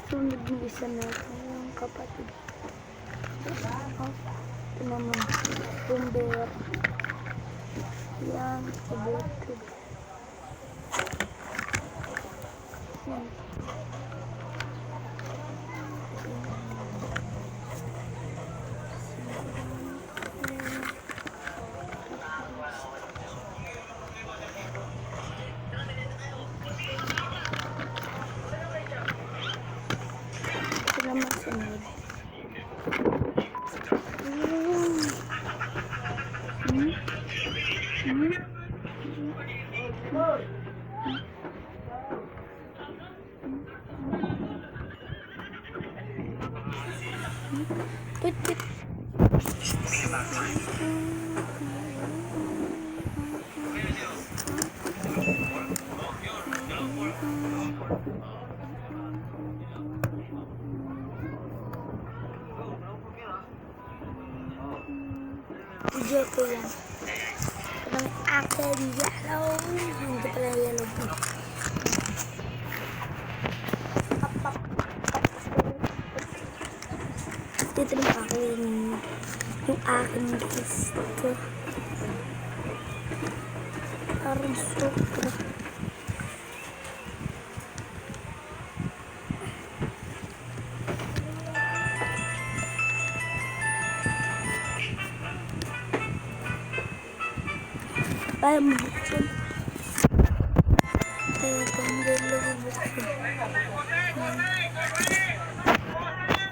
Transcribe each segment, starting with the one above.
Sunod ng isa natin yung kapatid. Ito naman, bomber. Yan, kabote. Yan. Ito naman sunod. Tut. Video ko yan. Parang akin yellow. Hindi pala yellow. Dito yung akin. Yung akin gusto. Parang super. Kaya mabuksan. Kaya panggulo mabuksan.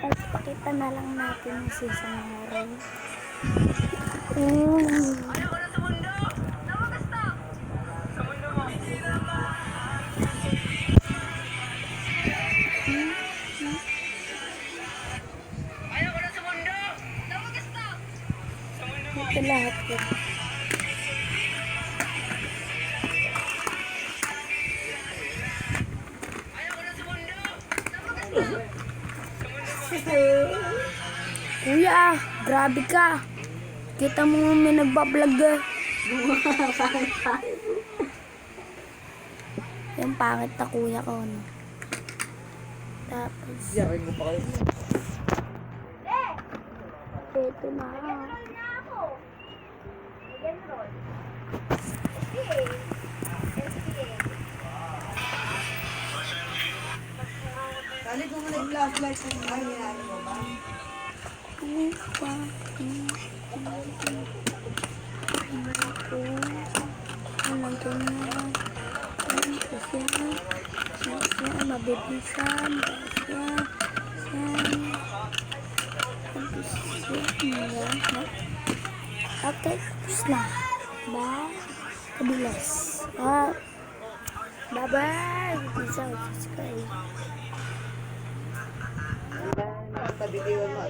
At pakita na lang natin yung sisang araw. Ayaw ko na sa mundo! Nawagas na! Sa mundo mo! Ayaw ko na sa mundo! Nawagas na! Sa mundo mo! Ito lahat ko. Ayaw ko na sa mundo! Nawagas na! Kuya, grabe ka. Kita mo may nagbablog eh. Yung pangit na kuya ko. No? Tapos, Yakin mo pa kayo. ito na. Kali ko mo nag-flashlight kung ano mo ba? Mabibisan. Okay, tapos na. Bye. Kabilis. Bye-bye. Peace out. Subscribe. Pabitiwan mo,